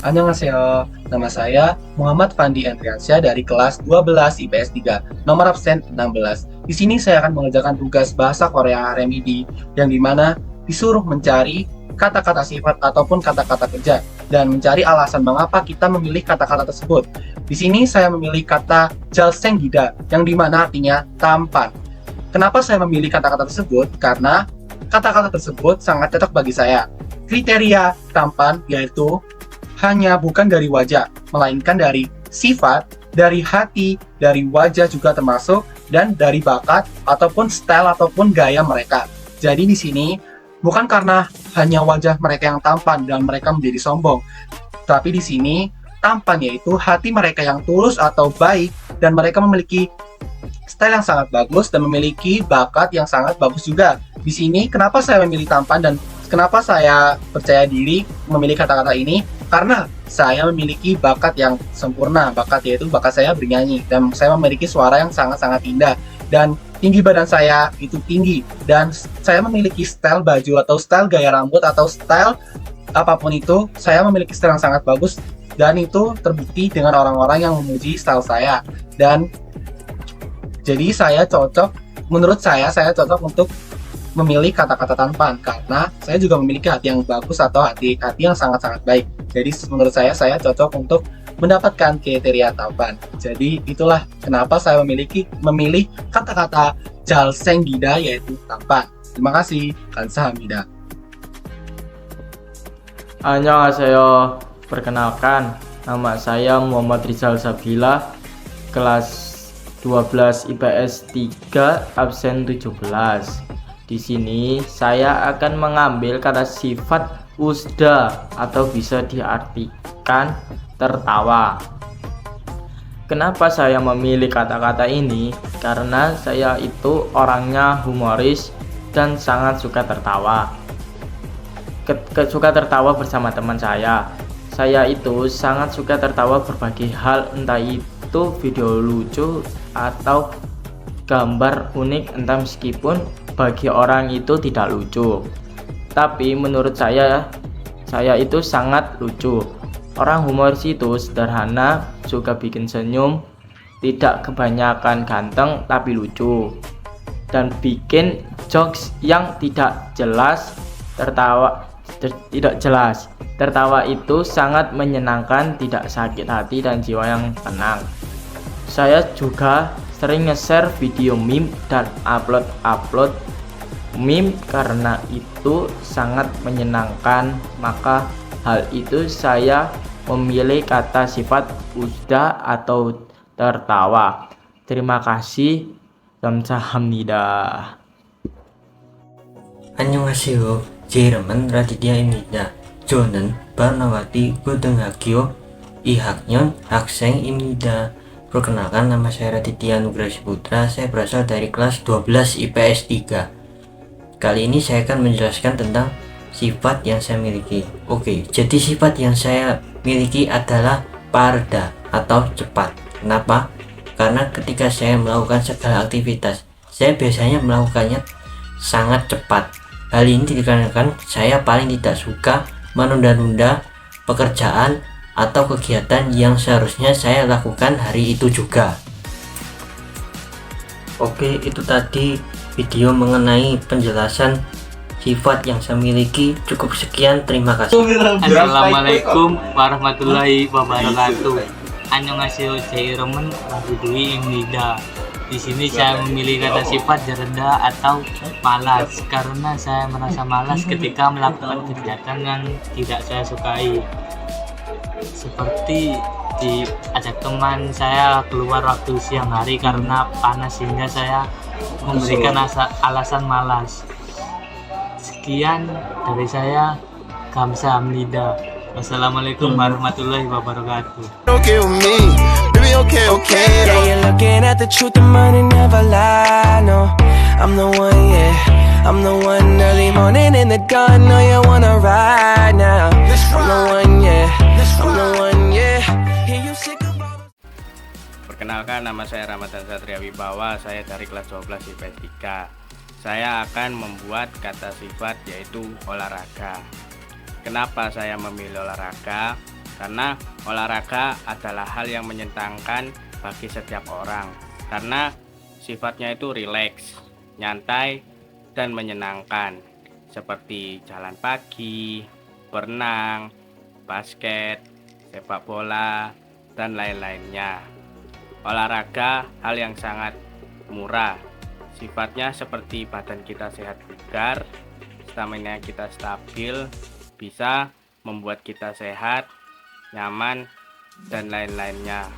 Annyeonghaseyo, nama saya Muhammad Fandi Andriansyah dari kelas 12 IPS 3, nomor absen 16. Di sini saya akan mengerjakan tugas bahasa Korea Remedi, yang dimana disuruh mencari kata-kata sifat ataupun kata-kata kerja, dan mencari alasan mengapa kita memilih kata-kata tersebut. Di sini saya memilih kata jalsenggida, yang dimana artinya tampan. Kenapa saya memilih kata-kata tersebut? Karena kata-kata tersebut sangat cocok bagi saya. Kriteria tampan yaitu hanya bukan dari wajah, melainkan dari sifat, dari hati, dari wajah juga termasuk, dan dari bakat ataupun style ataupun gaya mereka. Jadi di sini bukan karena hanya wajah mereka yang tampan dan mereka menjadi sombong, tapi di sini tampan yaitu hati mereka yang tulus atau baik dan mereka memiliki style yang sangat bagus dan memiliki bakat yang sangat bagus juga. Di sini kenapa saya memilih tampan dan kenapa saya percaya diri memilih kata-kata ini? Karena saya memiliki bakat yang sempurna. Bakat yaitu bakat saya bernyanyi dan saya memiliki suara yang sangat-sangat indah dan tinggi badan saya itu tinggi dan saya memiliki style baju atau style gaya rambut atau style apapun itu, saya memiliki style yang sangat bagus dan itu terbukti dengan orang-orang yang memuji style saya. Dan jadi saya cocok, menurut saya cocok untuk memilih kata-kata tampan karena saya juga memiliki hati yang bagus atau hati yang sangat-sangat baik. Jadi menurut saya cocok untuk mendapatkan kriteria tampan. Jadi itulah kenapa saya memilih kata-kata jalsenggida yaitu tampan. Terima kasih. Kamsahamnida. Annyeonghaseyo. Perkenalkan, nama saya Muhammad Rizal Sabila, kelas 12 IPS 3, absen 17. Di sini saya akan mengambil kata sifat usda atau bisa diartikan tertawa. Kenapa saya memilih kata-kata ini? Karena saya itu orangnya humoris dan sangat suka tertawa. Suka tertawa bersama teman saya. Saya itu sangat suka tertawa berbagai hal, entah itu video lucu atau gambar unik, entah meskipun bagi orang itu tidak lucu, tapi menurut saya itu sangat lucu. Orang humoris itu sederhana, suka bikin senyum, tidak kebanyakan ganteng tapi lucu, dan bikin jokes yang tidak jelas. Tertawa itu sangat menyenangkan, tidak sakit hati dan jiwa yang tenang. Saya juga sering nge-share video meme dan upload meme karena itu sangat menyenangkan. Maka hal itu saya memilih kata sifat usda atau tertawa. Terima kasih. Kamsahamnida. 안녕하세요. 제 이름은 라디디아입니다. 저는 바나와티 고등학교 2학년 학생입니다. Perkenalkan, nama saya Raditya Nugraha Putra. Saya berasal dari kelas 12 IPS 3. Kali ini saya akan menjelaskan tentang sifat yang saya miliki. Oke, jadi sifat yang saya miliki adalah parda atau cepat. Kenapa? Karena ketika saya melakukan segala aktivitas, saya biasanya melakukannya sangat cepat. Hal ini dikarenakan saya paling tidak suka menunda-nunda pekerjaan atau kegiatan yang seharusnya saya lakukan hari itu juga. Oke, itu tadi video mengenai penjelasan sifat yang saya miliki. Cukup sekian, terima kasih. Assalamualaikum warahmatullahi wabarakatuh. Annyeonghaseyo, saya Roman Rahudwi Imnida. Di sini saya memilih kata sifat jerenda atau malas karena saya merasa malas ketika melakukan kegiatan yang tidak saya sukai. Seperti diajak teman saya keluar waktu siang hari karena panas, sehingga saya memberikan alasan malas. Sekian dari saya. Kamsahamnida. Wassalamualaikum warahmatullahi wabarakatuh. Okay with me, baby, okay. Yeah, you're looking at the truth, the money never lie. No, I'm the one, yeah. I'm the one early morning in the dawn. No, you wanna ride now. I'm the one, yeah. I'm the one, yeah. Hear you sick of all the... Perkenalkan, nama saya Ramadan Satria Wibawa. Saya dari kelas 12 IPS 3. Saya akan membuat kata sifat yaitu olahraga. Kenapa saya memilih olahraga? karena olahraga adalah hal yang menyenangkan bagi setiap orang, karena sifatnya itu rileks, nyantai, dan menyenangkan, seperti jalan pagi, berenang, basket, sepak bola, dan lain-lainnya. Olahraga hal yang sangat murah, sifatnya seperti badan kita sehat bugar, stamina kita stabil, bisa membuat kita sehat, nyaman, dan lain-lainnya.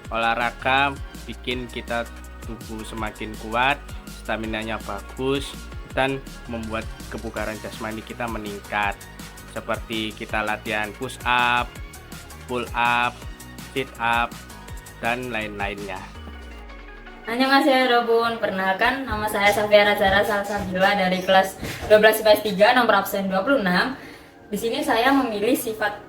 Olahraga bikin kita tubuh semakin kuat, staminanya bagus, dan membuat kebugaran jasmani kita meningkat, seperti kita latihan push up, pull up, sit up, dan lain-lainnya. Annyeonghaseyo Robun, perkenalkan nama saya Safia Zara Salsabila dari kelas 12 IPS 3 nomor absen 26. Di sini saya memilih sifat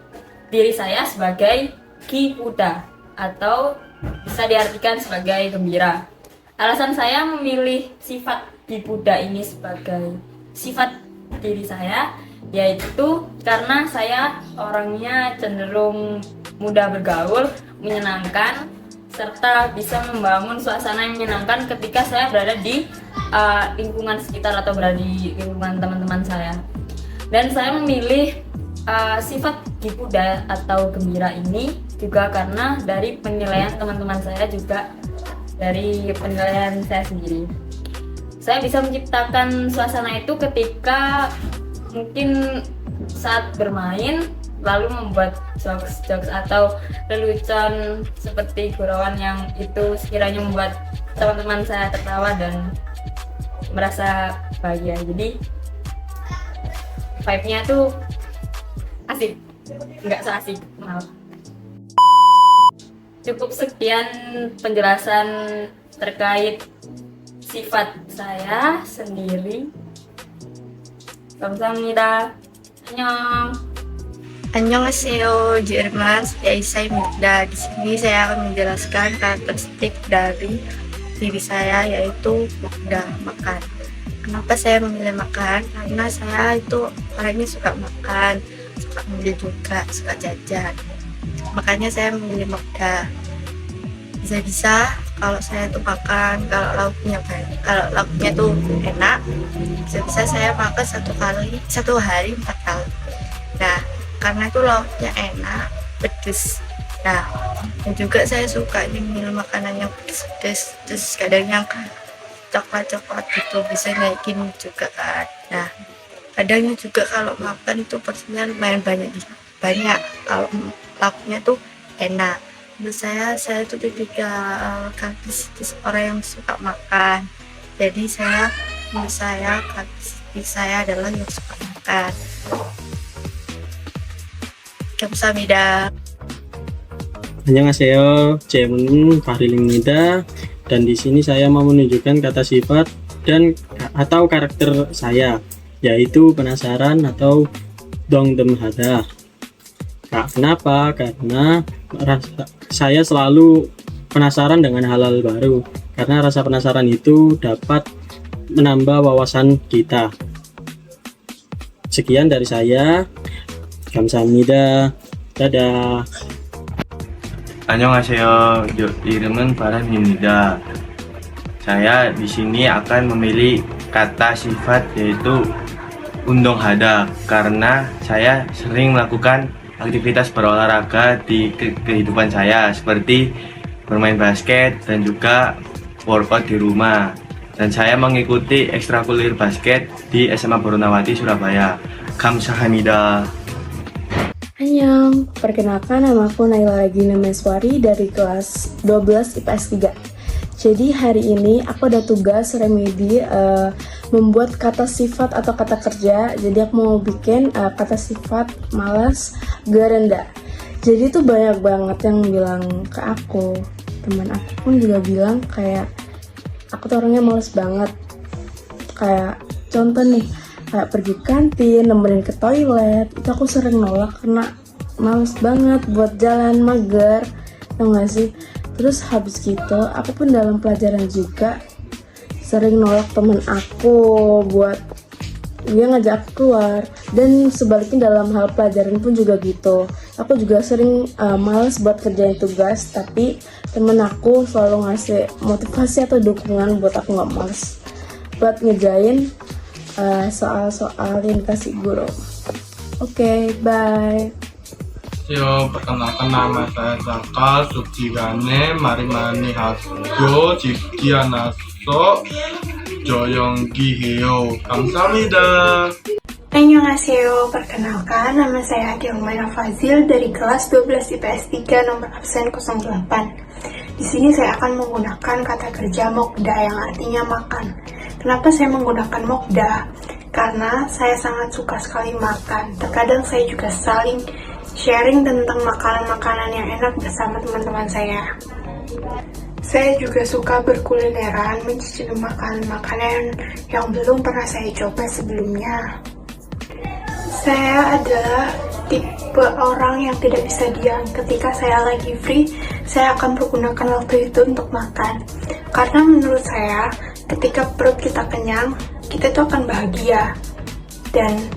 diri saya sebagai Kipuda atau bisa diartikan sebagai gembira. Alasan saya memilih sifat Kipuda ini sebagai sifat diri saya yaitu karena saya orangnya cenderung mudah bergaul, menyenangkan, serta bisa membangun suasana yang menyenangkan ketika saya berada di lingkungan sekitar atau berada di lingkungan teman-teman saya. Dan saya memilih sifat Kipuda atau gembira ini juga karena dari penilaian teman-teman saya, juga dari penilaian saya sendiri. Saya bisa menciptakan suasana itu ketika mungkin saat bermain lalu membuat jokes atau lelucon seperti gurauan yang itu sekiranya membuat teman-teman saya tertawa dan merasa bahagia. Jadi vibe-nya tuh asik, nggak so asik, maaf. Cukup sekian penjelasan terkait sifat saya sendiri. Kamsahamnida. Annyeong. Annyeonghaseyo, Jerman, saya Muda. Di sini saya akan menjelaskan karakteristik dari diri saya, yaitu mudah makan. Kenapa saya memilih makan? Karena saya itu orangnya suka makan, suka ngemil juga, suka jajan. Makanya saya memilih mudah. Bisa-bisa kalau saya tuh makan, kalau lauknya tuh enak, bisa-bisa saya makan satu hari 4 kali. Nah, karena itu lauknya enak, pedes. Nah, dan juga saya suka nyemil makanan yang pedes, terus kadang yang coklat gitu bisa naikin juga kan. Nah, kadangnya juga kalau makan itu porsinya lumayan banyak kalau lauknya tuh enak. Menurut saya tuh tipikal karakteristik orang yang suka makan. Jadi menurut saya karakteristik saya adalah yang suka makan. Kamsahamnida. Annyeonghaseyo, Jemun Fahrilimnida, dan di sini saya mau menunjukkan kata sifat atau karakter saya, yaitu penasaran atau dongdemhada. Kenapa? Karena saya selalu penasaran dengan hal-hal baru, karena rasa penasaran itu dapat menambah wawasan kita. Sekian dari saya. Kamsahamnida. Dadah. Annyeonghaseyo, 이름은 바람입니다. Saya di sini akan memilih kata sifat yaitu 운동하다 karena saya sering melakukan aktivitas berolahraga di kehidupan saya seperti bermain basket dan juga workout di rumah. Dan saya mengikuti ekstrakurikuler basket di SMA Bornawati Surabaya. Kamsahamnida. Annyeong, perkenalkan nama aku Naila Regina Meswari dari kelas 12 IPS 3. Jadi hari ini aku ada tugas remedi membuat kata sifat atau kata kerja. Jadi aku mau bikin kata sifat malas gerenda. Jadi tuh banyak banget yang bilang ke aku, teman aku pun juga bilang kayak aku tuh orangnya malas banget. Kayak contoh nih, kayak pergi kantin, nemenin ke toilet, itu aku sering nolak karena males banget buat jalan, mager, tau gak sih? Terus habis gitu, aku pun dalam pelajaran juga sering nolak temen aku buat dia ngajak keluar. Dan sebaliknya dalam hal pelajaran pun juga gitu. Aku juga sering males buat kerjain tugas, tapi temen aku selalu ngasih motivasi atau dukungan buat aku nggak males buat ngerjain soal-soal yang dikasih guru. Oke, bye. Yo, perkenalkan nama saya Saka Subjigane Marimani Hasgo Jikianaso Joyonggi Heo Kamsahamnida. Annyeonghaseyo, perkenalkan nama saya Adi Umaira Fazil dari kelas 12 IPS 3 nomor absen 08. Di sini saya akan menggunakan kata kerja mokda yang artinya makan. Kenapa saya menggunakan mokda? Karena saya sangat suka sekali makan. Terkadang saya juga saling sharing tentang makanan-makanan yang enak bersama teman-teman saya. Saya juga suka berkulineran, mencicipi makanan-makanan yang belum pernah saya coba sebelumnya. Saya adalah tipe orang yang tidak bisa diam. Ketika saya lagi free, saya akan menggunakan waktu itu untuk makan. Karena menurut saya, ketika perut kita kenyang, kita itu akan bahagia. Dan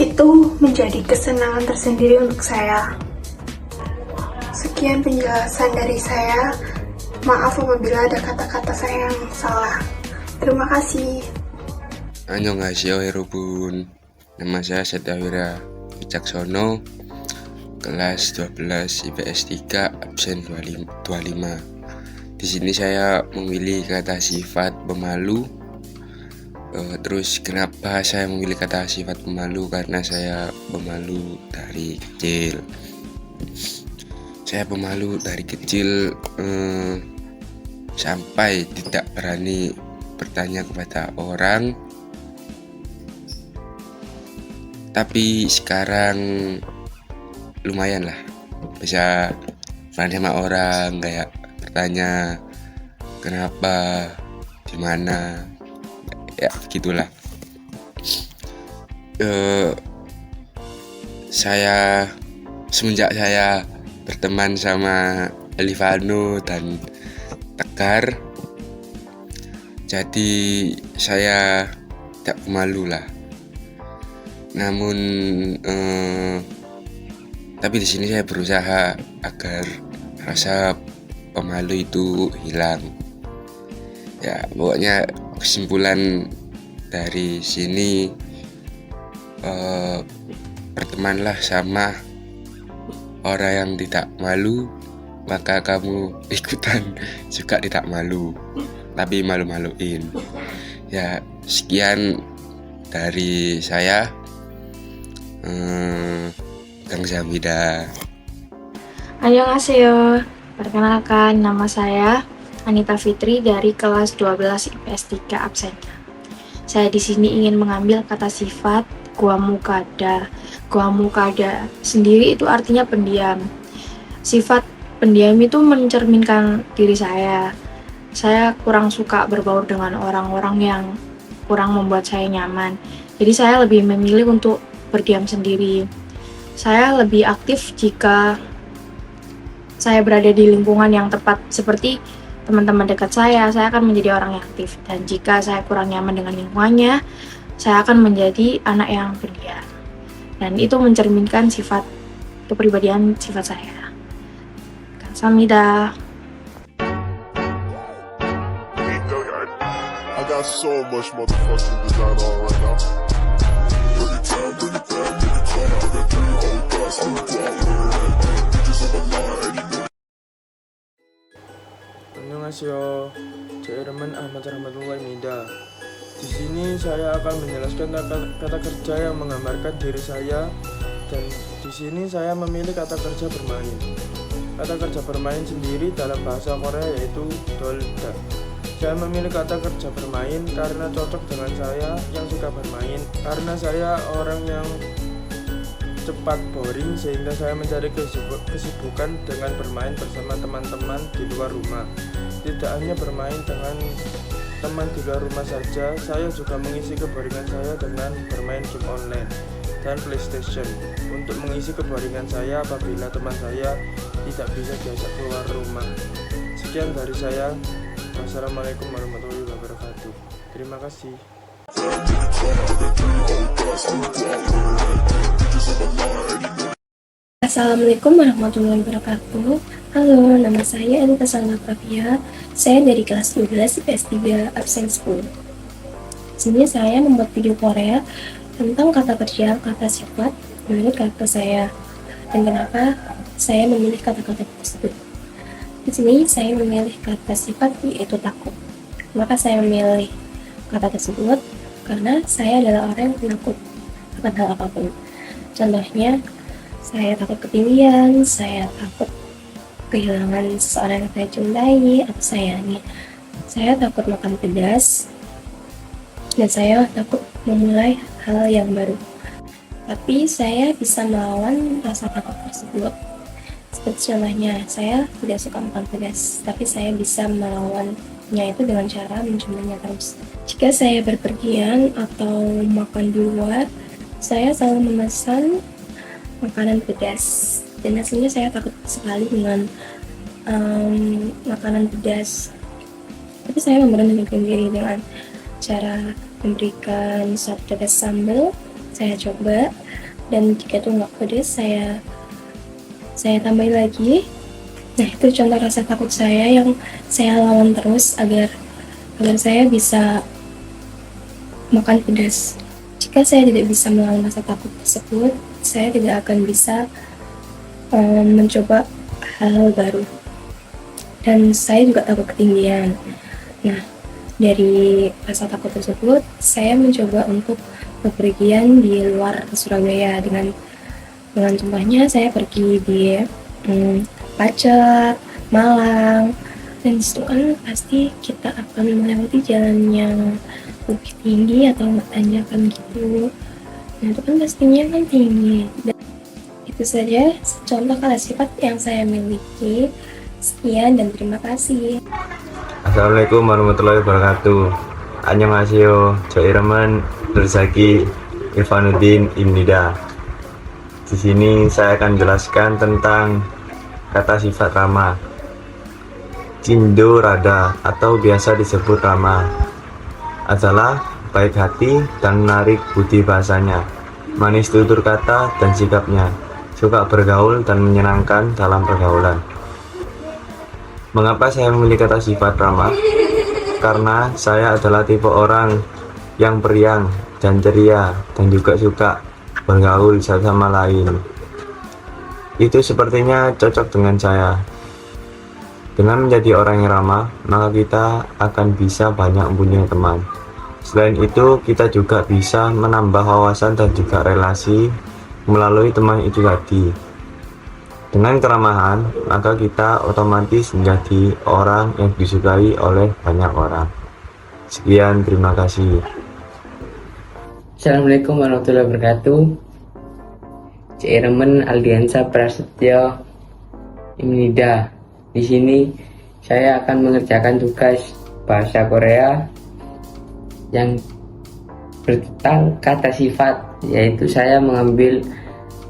itu menjadi kesenangan tersendiri untuk saya. Sekian penjelasan dari saya. Maaf apabila ada kata-kata saya yang salah. Terima kasih. Annyeonghaseyo Herobun. Nama saya Setyawira Wicaksono, kelas 12 IPS 3 absen 25. Di sini saya memilih kata sifat pemalu. Terus kenapa saya memilih kata sifat pemalu? Karena saya pemalu dari kecil. Saya pemalu dari kecil sampai tidak berani bertanya kepada orang. Tapi sekarang lumayan lah, bisa berani sama orang, kayak bertanya kenapa, gimana, ya gitulah. Semenjak saya berteman sama Elivano dan Tegar, jadi saya tidak pemalu lah. Namun tapi di sini saya berusaha agar rasa pemalu itu hilang. Ya, pokoknya kesimpulan dari sini, bertemanlah sama orang yang tidak malu, maka kamu ikutan juga tidak malu, tapi malu-maluin. Ya, sekian dari saya. Kamsahamnida. Annyeonghaseyo, perkenalkan nama saya Anita Fitri dari kelas 12 IPS 3 absen. Saya di sini ingin mengambil kata sifat guamukada. Guamukada sendiri itu artinya pendiam. Sifat pendiam itu mencerminkan diri saya. Saya kurang suka berbaur dengan orang-orang yang kurang membuat saya nyaman. Jadi saya lebih memilih untuk berdiam sendiri. Saya lebih aktif jika saya berada di lingkungan yang tepat, seperti teman-teman dekat saya akan menjadi orang yang aktif. Dan jika saya kurang nyaman dengan lingkungannya, saya akan menjadi anak yang pendiam. Dan itu mencerminkan sifat kepribadian sifat saya. Kamsahamnida. I got so much motherfucking design on right now. Annyeonghaseyo, saya Ahmad Rahmatullah. Di sini saya akan menjelaskan kata kerja yang menggambarkan diri saya, dan di sini saya memilih kata kerja bermain. Kata kerja bermain sendiri dalam bahasa Korea yaitu dolda. Saya memilih kata kerja bermain karena cocok dengan saya yang suka bermain. Karena saya orang yang cepat boring, sehingga saya mencari kesibukan dengan bermain bersama teman-teman di luar rumah. Tidak hanya bermain dengan teman di luar rumah saja, saya juga mengisi keboringan saya dengan bermain game online dan PlayStation untuk mengisi keboringan saya apabila teman saya tidak bisa diajak keluar rumah. Sekian dari saya. Wassalamualaikum warahmatullahi wabarakatuh. Terima kasih. Assalamualaikum warahmatullahi wabarakatuh. Halo, nama saya Elita Salma Pravia. Saya dari kelas 12 IPS 3 absen 10. Di sini saya membuat video Korea tentang kata kerja, kata sifat menurut karakter saya dan kenapa saya memilih kata-kata tersebut. Di sini saya memilih kata sifat yaitu takut. Kenapa saya memilih kata tersebut? Karena saya adalah orang yang penakut akan hal apapun. Contohnya, saya takut ketinggian, saya takut kehilangan seseorang yang saya cintai atau sayangi. Saya takut makan pedas, dan saya takut memulai hal yang baru. Tapi saya bisa melawan rasa takut tersebut. Seperti contohnya, saya tidak suka makan pedas, tapi saya bisa melawannya itu dengan cara mencobanya terus. Jika saya berpergian atau makan di luar, saya selalu memesan makanan pedas, dan hasilnya saya takut sekali dengan makanan pedas. Tapi saya memberanikan diri dengan cara memberikan sop pedas sambal. Saya coba, dan jika itu nggak pedas, saya tambahin lagi. Nah, itu contoh rasa takut saya yang saya lawan terus agar saya bisa makan pedas. Jika saya tidak bisa melawan rasa takut tersebut, saya tidak akan bisa mencoba hal baru. Dan saya juga takut ketinggian. Nah, dari rasa takut tersebut, saya mencoba untuk bepergian di luar Surabaya dengan contohnya saya pergi di Pacet, Malang, dan disitu kan pasti kita akan melewati jalan yang lebih tinggi atau tanjakan gitu. Nah, itu kan pastinya kan tinggi. Dan itu saja contoh kata sifat yang saya miliki. Sekian dan terima kasih. Assalamualaikum warahmatullahi wabarakatuh. Annyeonghaseyo, Jairemen, Nurzaki, Irfanuddin, Imnida. Di sini saya akan jelaskan tentang kata sifat ramah. Cindo Rada atau biasa disebut ramah adalah baik hati dan menarik budi bahasanya, manis tutur kata dan sikapnya, suka bergaul dan menyenangkan dalam pergaulan. Mengapa saya memilih kata sifat ramah? Karena saya adalah tipe orang yang periang dan ceria dan juga suka bergaul satu sama lain. Itu sepertinya cocok dengan saya. Dengan menjadi orang yang ramah, maka kita akan bisa banyak mempunyai teman. Selain itu, kita juga bisa menambah wawasan dan juga relasi melalui teman itu tadi. Dengan keramahan, maka kita otomatis menjadi orang yang disukai oleh banyak orang. Sekian, terima kasih. Assalamualaikum warahmatullahi wabarakatuh. Jairemen Aldiansa Prasetyo Imnida. Di sini saya akan mengerjakan tugas bahasa Korea yang tentang kata sifat, yaitu saya mengambil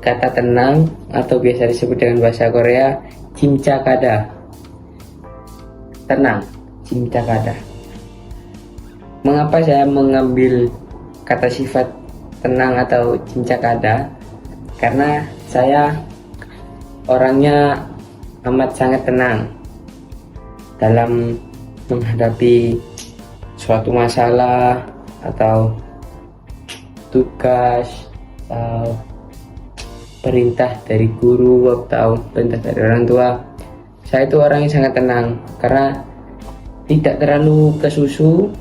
kata tenang atau biasa disebut dengan bahasa Korea Chimchakada. Tenang, Chimchakada. Mengapa saya mengambil kata sifat tenang atau Chimchakada? Karena saya orangnya amat sangat tenang dalam menghadapi suatu masalah atau tugas atau perintah dari guru atau perintah dari orang tua. Saya itu orang yang sangat tenang karena tidak terlalu kesusu,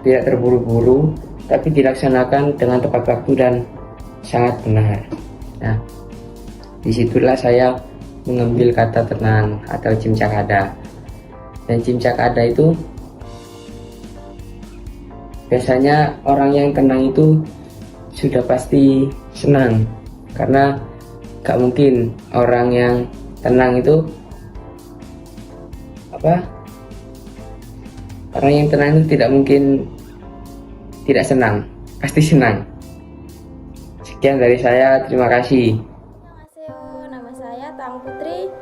tidak terburu-buru, tapi dilaksanakan dengan tepat waktu dan sangat benar. Nah, disitulah saya mengambil kata tenang atau Chimchakada. Dan Chimchakada itu biasanya orang yang tenang itu sudah pasti senang, karena gak mungkin orang yang tenang itu orang yang tenang itu tidak mungkin tidak senang, pasti senang. Sekian dari saya, terima kasih. Nama saya Tang Putri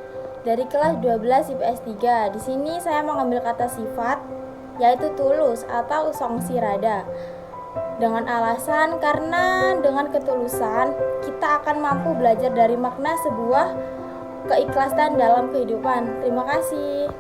dari kelas 12 IPS 3. Di sini saya mengambil kata sifat yaitu tulus atau songsi rada. dengan alasan karena dengan ketulusan kita akan mampu belajar dari makna sebuah keikhlasan dalam kehidupan. Terima kasih.